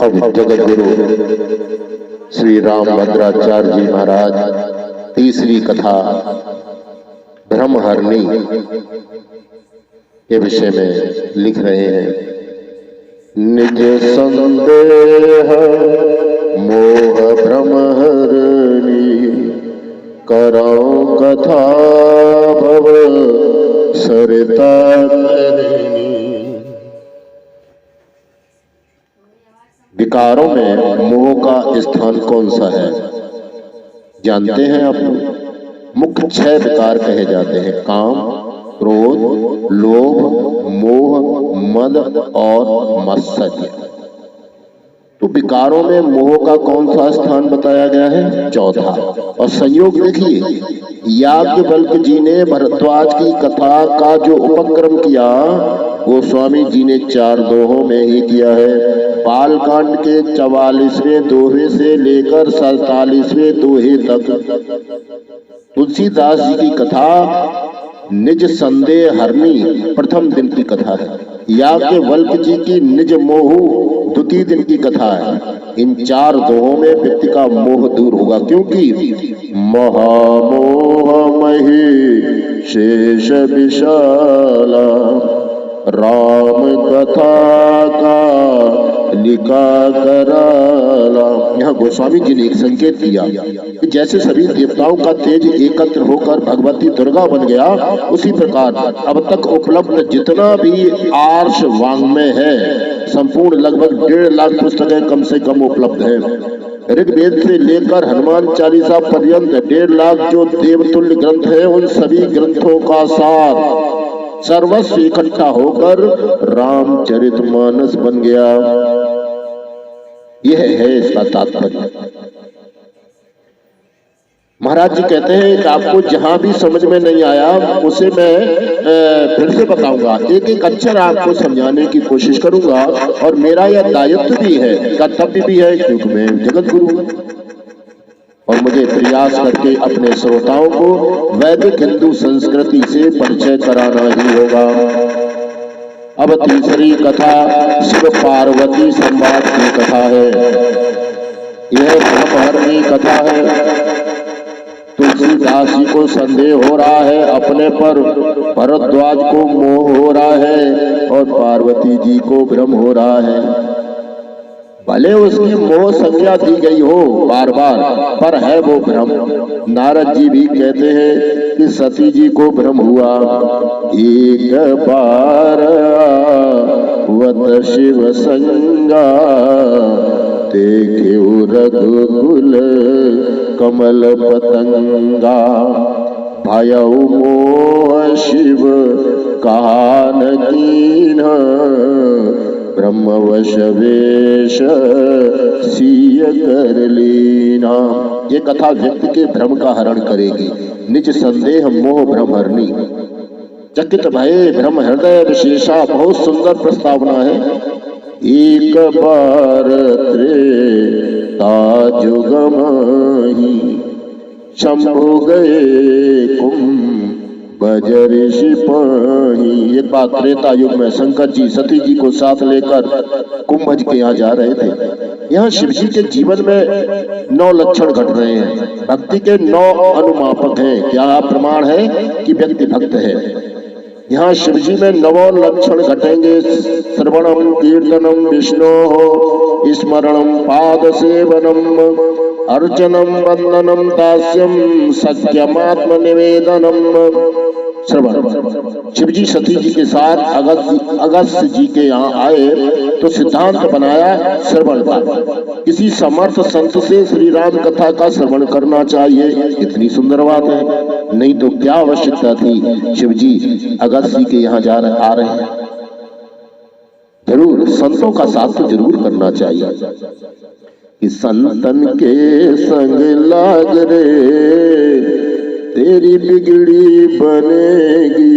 अब जगत गुरु श्री रामभद्राचार्य जी महाराज तीसरी कथा ब्रह्महरणी के विषय में लिख रहे हैं। निज संदेह मोह ब्रह्महरणी करो कथा भव सरिता तरिणी। विकारों में मोह का स्थान कौन सा है जानते हैं आप लोग? मुख्य 6 विकार कहे जाते हैं, काम, क्रोध, लोभ, मोह, मद और मत्सर्य। तो विकारों में मोह का कौन सा स्थान बताया गया है? चौथा। और संयोग देखिए, याज्ञवल्क्य जी ने भरद्वाज की कथा का जो उपक्रम किया गोस्वामी जी ने 4 दोहों में ही किया है। बालकांड के 44वें दोहे से लेकर 47वें दोहे तक तुलसीदास जी की कथा निज संदेह हरणी प्रथम दिन की कथा है। याज्ञवल्क्य जी की निज मोह द्वितीय दिन की कथा है। इन 4 दोहों में व्यक्ति का मोह दूर होगा, क्योंकि महामोह मही शेष विशाला राम कथा का लिखा कराला। यहाँ गोस्वामी जी ने एक संकेत किया कि जैसे सभी देवताओं का तेज एकत्र होकर भगवती दुर्गा बन गया, उसी प्रकार अब तक उपलब्ध जितना भी आर्ष वाङ्मय है, संपूर्ण लगभग 1.5 लाख पुस्तकें कम से कम उपलब्ध है। ऋग्वेद से लेकर हनुमान चालीसा पर्यंत 1.5 लाख जो देवतुल्य ग्रंथ है, उन सभी ग्रंथों का सार सर्वस्व इकट्ठा होकर रामचरितमानस बन गया। यह है इसका तात्पर्य। महाराज जी कहते हैं कि आपको जहां भी समझ में नहीं आया उसे मैं फिर से बताऊंगा, एक एक अक्षर आपको समझाने की कोशिश करूंगा। और मेरा यह दायित्व भी है, कर्तव्य भी है, क्योंकि मैं जगत गुरु हूं और मुझे प्रयास करके अपने श्रोताओं को वैदिक हिंदू संस्कृति से परिचय कराना ही होगा। अब तीसरी कथा शिव पार्वती संवाद की कथा है। यह ब्रह्महरणी कथा है। तुलसीदास जी को संदेह हो रहा है अपने पर, भरद्वाज को मोह हो रहा है और पार्वती जी को भ्रम हो रहा है। भले उसकी मोह संज्ञा दी गई हो बार बार, पर है वो भ्रम। नारद जी भी कहते हैं कि सती जी को भ्रम हुआ। एक बार वत शिव संगा देखे रघुकुल कमल पतंगा भयउ मोह शिव कान कीन्हा ब्रह्मवश वेश सीय कर लीना। ये कथा व्यक्ति के भ्रम का हरण करेगी। निज संदेह मोह ब्रह्महरणी चकित भये ब्रह्म हृदय विशेषा। बहुत सुंदर प्रस्तावना है। एक बार त्रेता जुगमहि शंभु गए बजर सिपाही। एक बात त्रेता युग में शंकर जी सती जी को साथ लेकर कुंभज के यहाँ जा रहे थे। यहाँ शिव जी के जीवन में 9 लक्षण घट रहे हैं। भक्ति के 9 अनुमापक हैं। क्या प्रमाण है कि व्यक्ति भक्त है? यहाँ शिव जी में 9 लक्षण घटेंगे। श्रवणम कीर्तनम विष्णो स्मरणम पाद सेवनम अर्चनम वंदनम दास्यम सत्यमात्म निवेदनम। श्रवण। शिव जी सती जी के साथ अगस्त्य जी के यहाँ आए तो सिद्धांत बनाया श्रवण का। किसी समर्थ संत से श्री राम कथा का श्रवण करना चाहिए। इतनी सुंदर बात है, नहीं तो क्या आवश्यकता थी शिव जी अगस्त्य जी के यहाँ आ रहे हैं। जरूर संतों का साथ तो जरूर करना चाहिए कि संतन के संग लाग रे तेरी बिगड़ी बनेगी।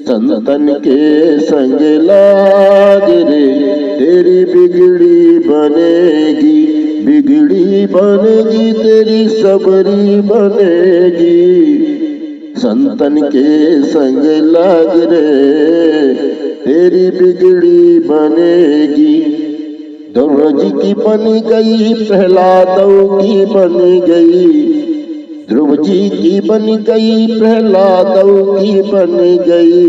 संतन के संग लाग रे तेरी बिगड़ी बनेगी। बिगड़ी बनेगी तेरी सबरी बनेगी। संतन के संग लाग रे तेरी बिगड़ी बनेगी। ध्रुव जी की बन गई, प्रहलादों की बन गई। ध्रुव जी की बन गई, प्रहलादों की बन गई।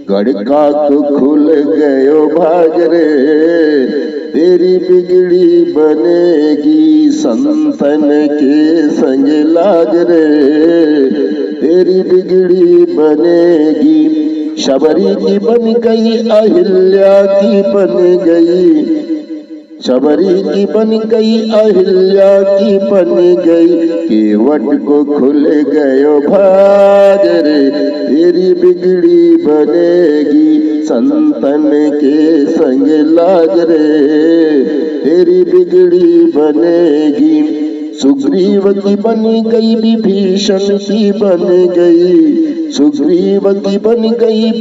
गड़का को खुल गयो भाग रे, तेरी बिगड़ी बनेगी संतन के संग लाग रे, तेरी बिगड़ी बनेगी। शबरी की बन गई, अहिल्या की बन गई। शबरी की बन गई, अहिल्या की बन गई। केवट को खुल गयो भाग रे, तेरी बिगड़ी बनेगी संतन के संग लाग रे, तेरी बिगड़ी बनेगी। सुग्रीव की बन गई, विभीषण की बन गई। सुग्रीव की बन गई,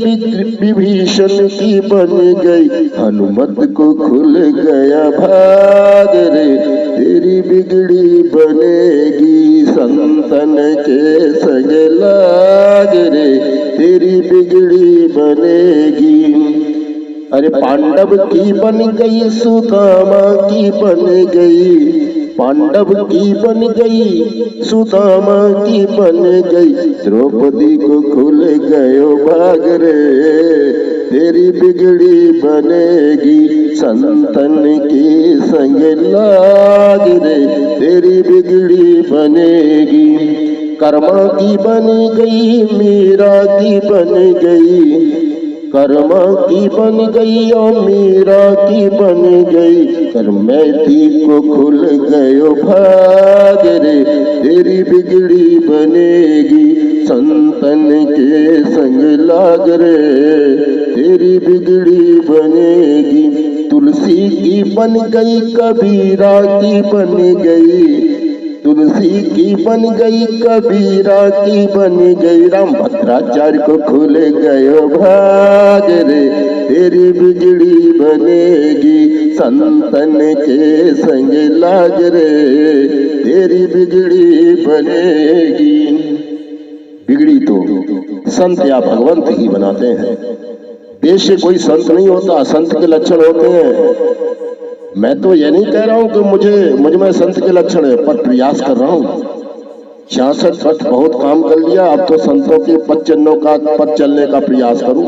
विभीषण की बन गई। हनुमत को खुल गया भाग रे, तेरी बिगड़ी बनेगी संतन के संग लाग रे, तेरी बिगड़ी बनेगी। अरे पांडव की बन गई, सुदामा की बन गई। पांडव की बन गई, सुदामा की बन गई। द्रौपदी को खुल गयो भाग रे, तेरी बिगड़ी बनेगी संतन के संग लाग रे, तेरी बिगड़ी बनेगी। कर्मा की बन गई, मीरा की बन गई। कर्मा की बन गई और मीरा की बन गई। करमैती को खुल गयो भाग रे, तेरी बिगड़ी बनेगी संतन के संग लाग रे, तेरी बिगड़ी बनेगी। तुलसी की बन गई, कबीरा की बन गई। तुलसी की बन गई, कबीरा की बन गई। राम भद्राचार्य को खुल गयो भाग रे, तेरी बिगड़ी बनेगी संतन के संग लाग रे, तेरी बिगड़ी बनेगी। बिगड़ी तो संत या भगवंत ही बनाते हैं, देश से कोई संत नहीं होता, संत के लक्षण होते हैं। मैं तो ये नहीं कह रहा हूं कि मुझ में संत के लक्षण है, पर प्रयास कर रहा हूं। 66 वर्ष बहुत काम कर लिया, अब तो संतों के पद चरणों का पद चलने का प्रयास करूं।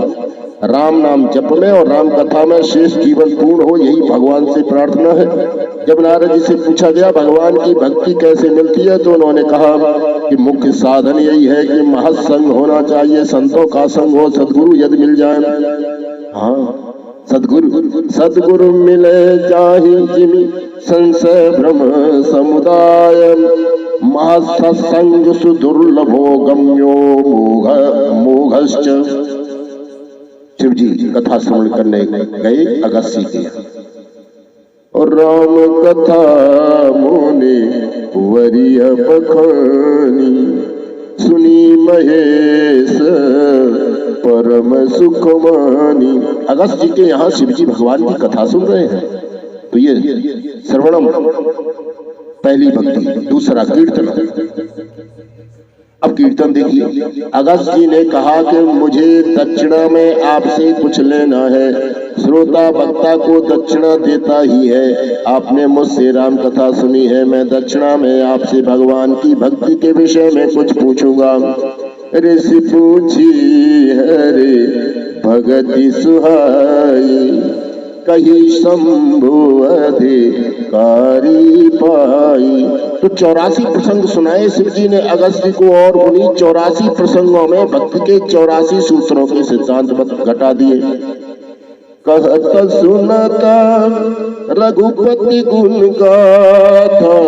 राम नाम जप में और राम कथा में शेष जीवन पूर्ण हो, यही भगवान से प्रार्थना है। जब नारद जी से पूछा गया भगवान की भक्ति कैसे मिलती है, तो उन्होंने कहा कि मुख्य साधन यही है कि महत्संग होना चाहिए, संतों का संग हो, सदगुरु यदि मिल जाए। हाँ, सदगुरु मिले जाहि जिमि संशय भ्रम समुदाय। महासत्संग सुदुर्लभो गम्यो मोघश्च। शिव जी कथा श्रवण करने गए अगस्त्य के, और राम कथा मोने वरिय बखानी। सुनी महेश परम सुख मानी। अगस्त्य के यहाँ शिव जी भगवान की कथा सुन रहे हैं, तो ये श्रवणम पहली भक्ति। दूसरा कीर्तन। अब कीर्तन देखिए, अगस्त्य जी ने कहा कि मुझे दक्षिणा में आपसे कुछ लेना है। श्रोता वक्ता को दक्षिणा देता ही है। आपने मुझसे राम कथा सुनी है, मैं दक्षिणा में आपसे भगवान की भक्ति के विषय में कुछ पूछूंगा। ऋषि पूछी हरे भगति सुहाई, कही शंभु अधिकारी पाई। तो 84 प्रसंग सुनाए शिव जी ने अगस्त्य को, और उन्हीं 84 प्रसंगों में भक्ति के 84 सूत्रों के सिद्धांत घटा दिए। कहत सुनता रघुपति गुण गाथा,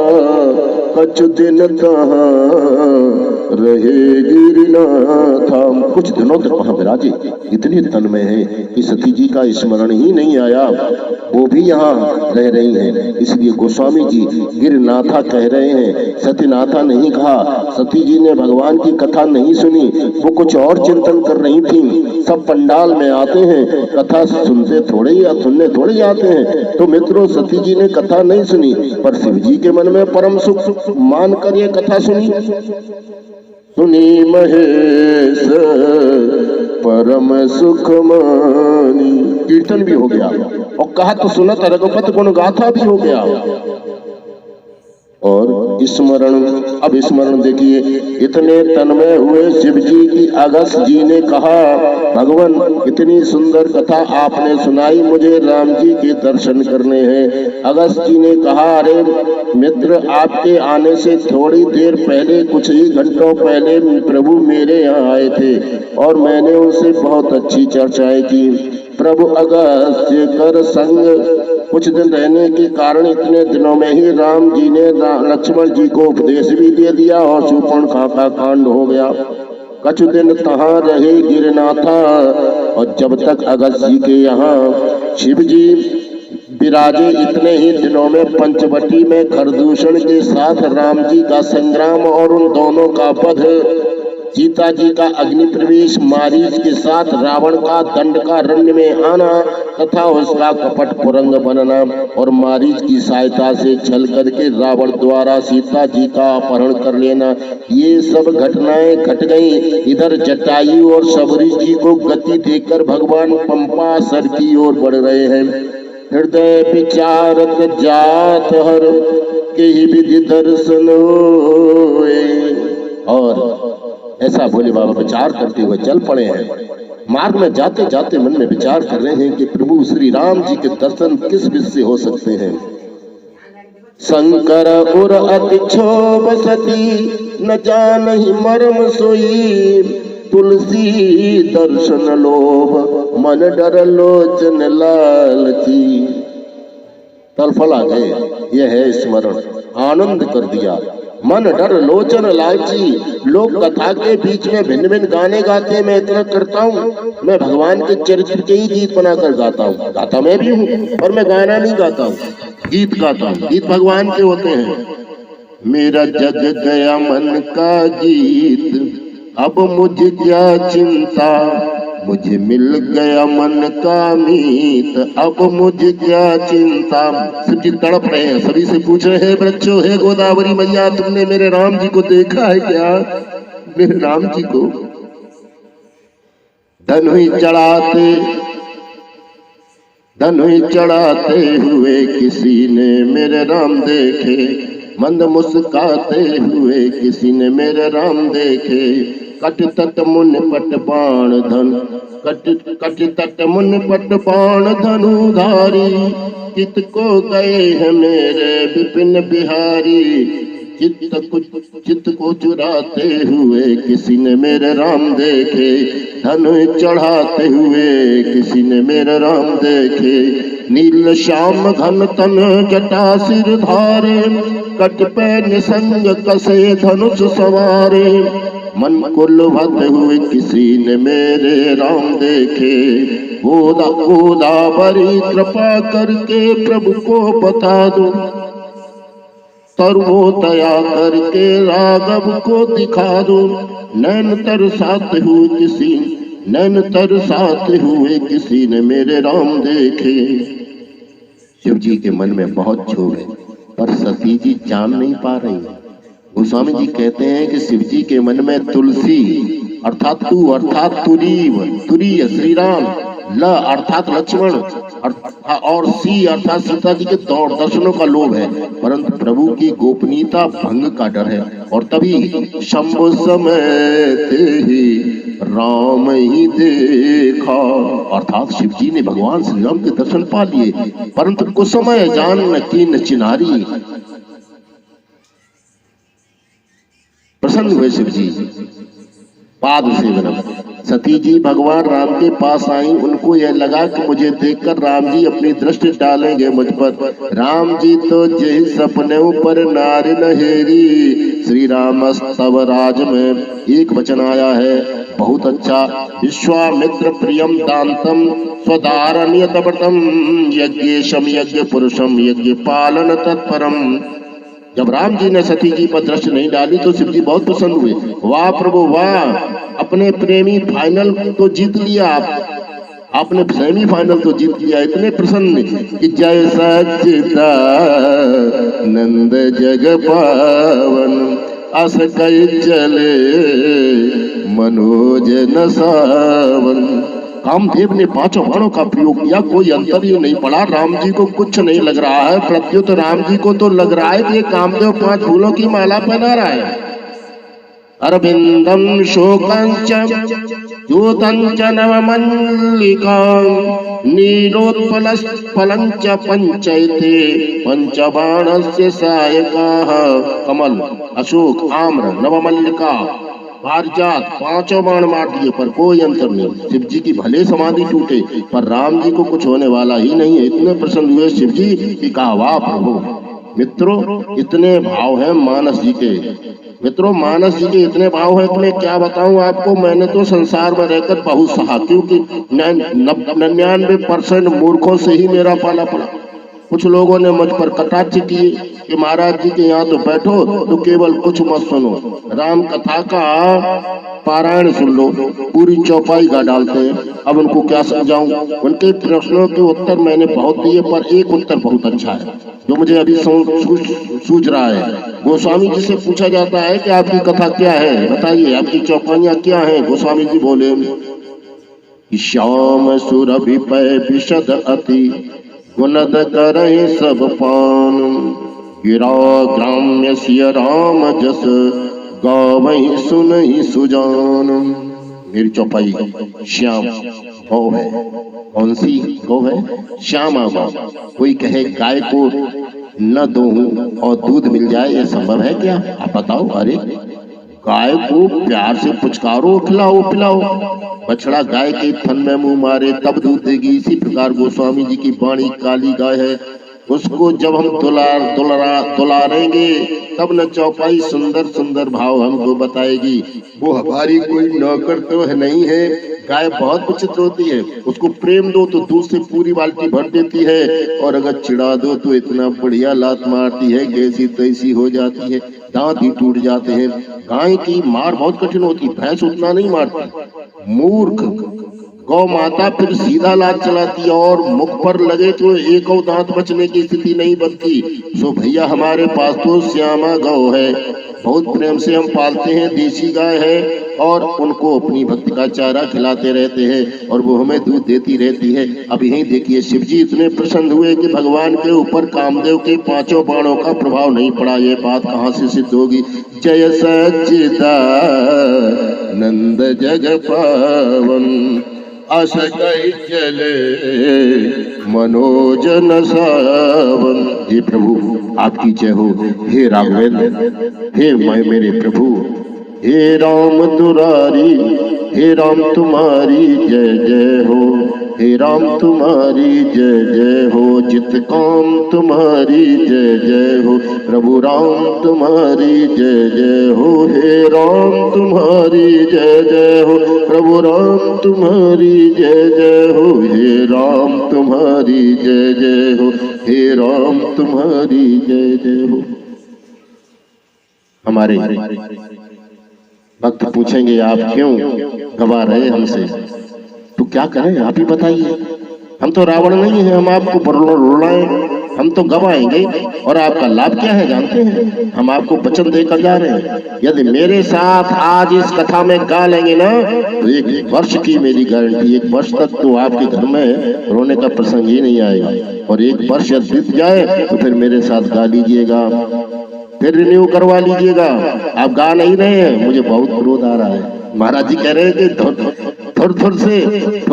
कछु दिन तहाँ रहे गिरनाथा। कुछ दिनों तक वहां विराजे, इतने तन में है कि सती जी का स्मरण ही नहीं आया, वो भी यहाँ रह रही हैं। इसलिए गोस्वामी जी गिरनाथा कह रहे हैं, सतीनाथा नहीं कहा। सती जी ने भगवान की कथा नहीं सुनी, वो कुछ और चिंतन कर रही थी। सब पंडाल में आते हैं, कथा सुनते थोड़े ही, सुनने थोड़े ही आते हैं। तो मित्रों, सती जी ने कथा नहीं सुनी, पर शिव जी के मन में परम सुख मान कर ये कथा सुनी। सुनी महेश परम सुख मानी, कीर्तन भी हो गया और कहत सुनत रघुपति गुण गाथा भी हो गया। और स्मरण, अब स्मरण देखिए, इतने तन्मय हुए शिव जी की अगस्त जी ने कहा, भगवान इतनी सुंदर कथा आपने सुनाई, मुझे राम जी के दर्शन करने हैं। अगस्त जी ने कहा, अरे मित्र, आपके आने से थोड़ी देर पहले, कुछ ही घंटों पहले प्रभु मेरे यहाँ आए थे और मैंने उनसे बहुत अच्छी चर्चाएं की। प्रभु अगस्त्य कर संग कुछ दिन रहने के कारण इतने दिनों में ही राम जी ने लक्ष्मण जी को उपदेश भी दे दिया और शूर्पणखा का कांड हो गया। कुछ दिन तहाँ रहे गिरनाथा, और जब तक अगस्त्य जी के यहाँ शिव जी विराजे, इतने ही दिनों में पंचवटी में खरदूषण के साथ राम जी का संग्राम और उन दोनों का वध, सीता जी का अग्नि प्रवेश, मारीच के साथ रावण का दंडकारण्य में आना तथा उसका कपट कुरंग बनना और मारीच की सहायता से छल करके रावण द्वारा सीता जी का अपहरण कर लेना, ये सब घटनाएं घट गई। इधर जटायु और शबरी जी को गति देकर भगवान पंपा सर की ओर बढ़ रहे हैं। हृदय विचारत जात हर के विधि दर्शन होए, और ऐसा भोले बाबा विचार करते हुए चल पड़े हैं। मार्ग में जाते जाते मन में विचार कर रहे हैं कि प्रभु श्री राम जी के दर्शन किस विध से हो सकते हैं। शंकर उर अति क्षोभ सती न जानहि मर्म सोई, तुलसी दर्शन लोभ मन डर लोचन लालची। तलफल आ गए, यह है स्मरण, आनंद कर दिया। मन डर लोचन लालची, लोग कथा के बीच में भिन्न भिन्न गाने गाते हैं, मैं इतना करता हूँ, मैं भगवान के चरित्र के ही गीत बनाकर गाता हूँ। गाता मैं भी हूँ, पर मैं गाना नहीं गाता हूँ, गीत गाता हूँ। गीत भगवान के होते हैं। मेरा जग गया मन का गीत, अब मुझे क्या चिंता, मुझे मिल गया मन का मीत, अब मुझे क्या चिंता। शिव जी तड़प रहे हैं, सभी से पूछ रहे हैं, बच्चों है गोदावरी मैया, तुमने मेरे राम जी को देखा है क्या? मेरे राम जी को धनुई चढ़ाते हुए किसी ने मेरे राम देखे, मंद मुस्काते हुए किसी ने मेरे राम देखे। कट तट मुन पट बाण धन, कट तट मुन पट बाण धनुधारी, चित को गए हैं मेरे विपिन बिहारी। चित्त को चुराते हुए किसी ने मेरे राम देखे, धनु चढ़ाते हुए किसी ने मेरे राम देखे। नील श्याम घन तन जटा सिर धारे, कट पे निसंग कसे धनुष सवारे। मन को लुभाते हुए किसी ने मेरे राम देखे, गोदावरी कृपा करके प्रभु को बता दो, तरवो दया करके राघव को दिखा दो। नैन तरसाते हुए किसी ने मेरे राम देखे। शिव जी के मन में बहुत क्षोभ है, पर सती जी जान नहीं पा रही है। गोस्वामी जी कहते हैं कि शिव जी के मन में तुलसी अर्थात तू अर्थात तुरी श्री राम, ल अर्थात लक्ष्मण और सी अर्थात सीता जी के दर्शनों का लोभ है, परंतु प्रभु की गोपनीयता भंग का डर है। और तभी शंभु समय ते ही राम ही देखा, अर्थात शिव जी ने भगवान श्री राम के दर्शन पा लिए, परंतु कुछ समय जान कीन चिनारी। प्रसन्न हुए शिव जी, पाद सेवनम। सती जी भगवान राम के पास आई, उनको यह लगा कि मुझे देखकर राम जी अपनी दृष्टि डालेंगे मुझ पर। राम जी तो जय सपने पर नारी नहेरी। श्री राम स्तव राज में एक वचन आया है बहुत अच्छा, विश्वामित्र प्रियम दांतम स्वधारण्यतपटम यज्ञेशम यज्ञ पुरुषम यज्ञ पालन तत्परम। जब राम जी ने सती जी पर दृष्टि नहीं डाली तो शिव जी बहुत प्रसन्न हुए। वाह प्रभु वाह, अपने प्रेमी फाइनल तो जीत लिया, आपने सेमी फाइनल तो जीत लिया। इतने प्रसन्न कि जय सच्चिदा नंद जग पावन, अस कई चले मनोज न सावन। कामदेव ने 5 बाणों का प्रयोग किया, कोई अंतर ही नहीं पड़ा। राम जी को कुछ नहीं लग रहा है, प्रत्युत राम जी को तो लग रहा है कि ये कामदेव 5 फूलों की माला पहना रहा है। अरविंदम शोकंच द्योतंच नवमल्लिकां नीलोत्पलस्फलंच पंचैते पंचबाणस्य सायकाः। कमल, अशोक, आम्र, नवमल्लिका, पारिजात, 5 बाण मार दिए पर कोई अंतर नहीं। शिव जी की भले समाधि टूटे पर राम जी को कुछ होने वाला ही नहीं है। इतने प्रसन्न हुए शिव जी कि कहा वाह प्रभु। मित्रों, इतने भाव हैं मानस जी के। मित्रों, मानस जी के इतने भाव हैं कि मैं क्या बताऊं आपको। मैंने तो संसार में रहकर बहुत सहा, क्योंकि 99% मूर्खों से ही मेरा पाला पड़ा। कुछ लोगों ने मुझ पर कटाक्ष किए कि महाराज जी के यहाँ तो बैठो तो केवल कुछ मत सुनो, राम कथा का पारायण सुन लो, पूरी चौपाई गा डालते हैं। अब उनको क्या समझाऊं। उनके प्रश्नों के उत्तर मैंने बहुत दिए पर एक उत्तर बहुत अच्छा है जो मुझे अभी सूझ रहा है। गोस्वामी जी से पूछा जाता है कि आपकी कथा क्या है, बताइए आपकी चौपाइयां क्या हैं। गोस्वामी जी बोले, श्याम सुरभिपय विशद अति गुणद करहि सब पान, गिरा ग्राम्य सिय राम जस गावहि सुनहि सुजान। मेरी चौपाई श्याम गौ है। कौन सी गौ है? श्यामा गौ। कोई कहे गाय को न दूं और दूध मिल जाए, ये संभव है क्या? आप बताओ। अरे गाय को प्यार से पुचकारो, खिलाओ पिलाओ। बछड़ा गाय के थन में मुंह मारे तब दूध देगी। इसी प्रकार गोस्वामी जी की वाणी काली गाय है, उसको जब हम दुलारेंगे तब न चौपाई सुंदर सुंदर भाव हमको बताएगी। वो हमारी कोई नौकर तो है नहीं है। गाय बहुत विचित्र होती है, उसको प्रेम दो तो दूध से पूरी बाल्टी भर देती है, और अगर चिढ़ा दो तो इतना बढ़िया लात मारती है कि ऐसी तैसी हो जाती है, दांत ही टूट जाते हैं। गाय की मार बहुत कठिन होती, भैंस उतना नहीं मारती। मूर्ख गौ माता फिर सीधा लात चलाती है और मुख पर लगे तो एक और दांत बचने की स्थिति नहीं बनती। सो भैया हमारे पास तो श्यामा गौ है, बहुत प्रेम से हम पालते हैं, देसी गाय है, और उनको अपनी भक्ति का चारा खिलाते रहते हैं और वो हमें दूध देती रहती है। अब यही देखिए शिव जी इतने प्रसन्न हुए कि भगवान के ऊपर कामदेव के 5 बाणों का प्रभाव नहीं पड़ा। ये बात कहाँ से सिद्ध होगी? जय सच्चिदानंद जग पावन, अस कहि चले मनोजन सावन। हे प्रभु आपकी जय हो। हे राघवेंद्र, हे मेरे प्रभु, हे राम दुरारी, हे राम तुम्हारी जय जय हो। हे राम तुम्हारी जय जय हो, जित काम तुम्हारी जय जय हो। प्रभु राम तुम्हारी जय जय हो। हे राम तुम्हारी जय जय हो, प्रभु राम तुम्हारी जय जय हो। हे राम तुम्हारी जय जय हो, हे राम तुम्हारी जय जय हो। हमारे भक्त पूछेंगे आप क्यों गवा रहे हमसे, तो क्या करें आप ही बताइए। हम तो रावण नहीं है, हम आपको रुलाएं, हम तो गवाएंगे। और आपका लाभ क्या है जानते हैं? हम आपको वचन देकर जा रहे हैं, यदि मेरे साथ आज इस कथा में गा लेंगे ना तो 1 वर्ष की मेरी गारंटी, 1 वर्ष तक तो आपके घर में रोने का प्रसंग ही नहीं आएगा। और 1 वर्ष जब बीत जाए तो फिर मेरे साथ गा लीजिएगा, फिर रिन्यू करवा लीजिएगा। आप गा नहीं रहे हैं, मुझे बहुत क्रोध आ रहा है। महाराज जी कह रहे हैं कि थुर से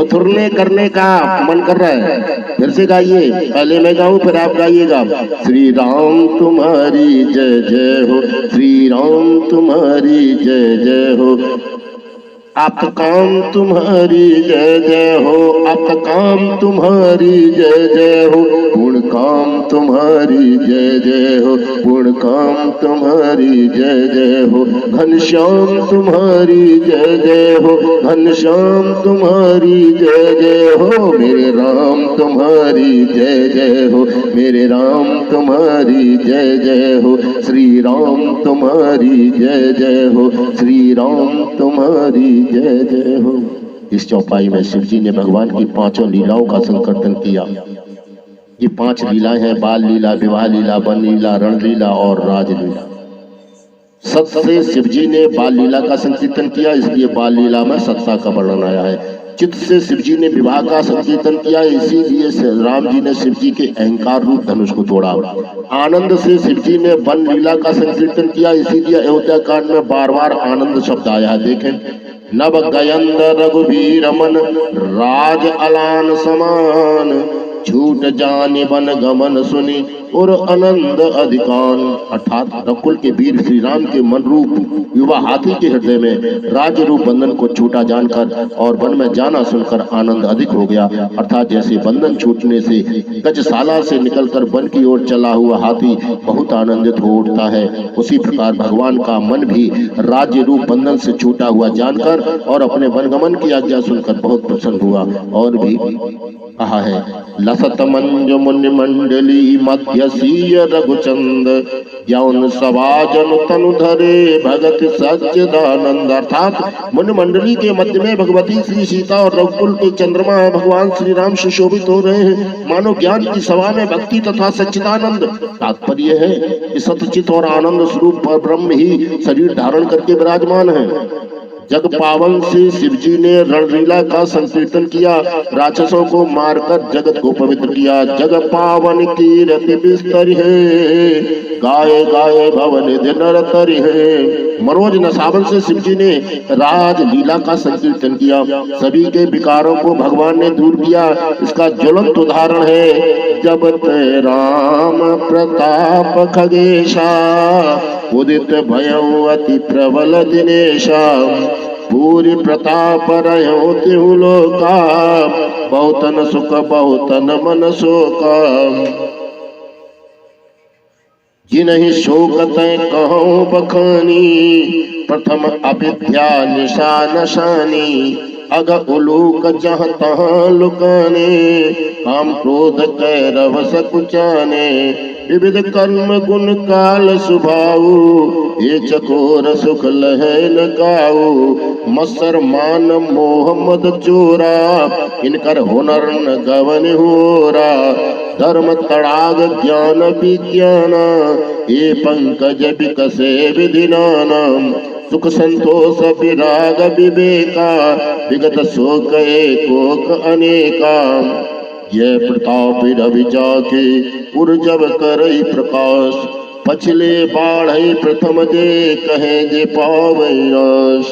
थुरने करने का मन कर रहा है। फिर से गाइए, पहले मैं गाऊं फिर आप गाइएगा। श्री राम तुम्हारी जय जय हो, श्री राम तुम्हारी जय जय हो। आप काम तुम्हारी जय जय हो, आप काम तुम्हारी जय जय हो। पूर्ण काम तुम्हारी जय जय हो, पूर्ण काम तुम्हारी जय जय हो। घनश्याम तुम्हारी जय जय हो, घनश्याम तुम्हारी जय जय हो। मेरे राम तुम्हारी जय जय हो, मेरे राम तुम्हारी जय जय हो। श्री राम तुम्हारी जय जय हो, श्री राम तुम्हारी जय जय हो। इस चौपाई में शिव जी ने भगवान की 5 लीलाओं का संकीर्तन किया। ये 5 लीलाएं हैं, बाल लीला, विवाह लीला, वन लीला, रण लीला और राजलीला। सबसे शिव जी ने बाल लीला का संकीर्तन किया, इसलिए बाल लीला में सत्ता का वर्णन आया है। चित्त से शिव जी ने विवाह का संकीर्तन किया, इसीलिए राम जी ने शिव जी के अहंकार रूप धनुष को तोड़ा। आनंद से शिव जी ने वन लीला का संकीर्तन किया, इसीलिए अयोध्या कांड में बार बार आनंद शब्द आया है। देखें, नव गयंद रघुवीर मन राज अलान समान, छूट जानि बन गमन सुनी और आनंद अधिकान। अर्थात रकुल के वीर श्री राम के मन रूप युवा हाथी के हृदय में राज्य रूप बंधन को छूटा जानकर और वन में जाना सुनकर आनंद अधिक हो गया। अर्थात जैसे बंधन छूटने से गजशाला से निकलकर वन की ओर चला हुआ हाथी बहुत आनंदित हो उठता है, उसी प्रकार भगवान का मन भी राज्य रूप बंधन से छूटा हुआ जानकर और अपने वनगमन की आज्ञा सुनकर बहुत प्रसन्न हुआ। और भी कहा है, लसत मंज मुनि मंडली मध्यसीय रघुचंद, यौन सवाजन तनु धरे भगत सच्चिदानंद। अर्थात मुनि मंडली के मध्य में भगवती श्री सीता और रघुकुल के चंद्रमा भगवान श्री राम सुशोभित हो रहे हैं, मानो ज्ञान की सभा में भक्ति तथा सच्चिदानंद। तात्पर्य है कि सतचित और आनंद स्वरूप ब्रह्म ही शरीर धारण करके विराजमान है। जग पावन से शिव जी ने रणलीला का संकीर्तन किया, राक्षसों को मारकर जगत को पवित्र किया। जग पावन की रति बिस्तर है, गाये गाये भवन नर है। मनोज नसावन से शिव जी ने राज लीला का संकीर्तन किया, सभी के विकारों को भगवान ने दूर किया। इसका ज्वलंत उदाहरण है, जब ते राम प्रताप खगेशा, उदित भयउ अति प्रबल दिनेशा, पूरी प्रताप रहो तिहु लोका, बहुतन सुख बहुतन मन शोका। जिनहि शोक तय कहूँ बखानी, प्रथम अविद्या निशा नशानी, अग उलूक जहाँ तहाँ लुकाने, काम क्रोध कै रवस कुचाने, विविध कर्म गुण काल सुभाऊ, ये चकोर सुख लहै न गाऊ। मत्सर मान मोह मद चोरा, इनकर हुनर न गवन होरा, धर्म तड़ाग ज्ञान विज्ञान, ये पंकज विकसे विधि नाना, सुख संतोष विराग विवेका, विगत शोक एकोक अनेका। यह प्रताप रवि जाके उर जब करई प्रकाश, पछले बाढ़ प्रथम जे कहे जे पावई नाश।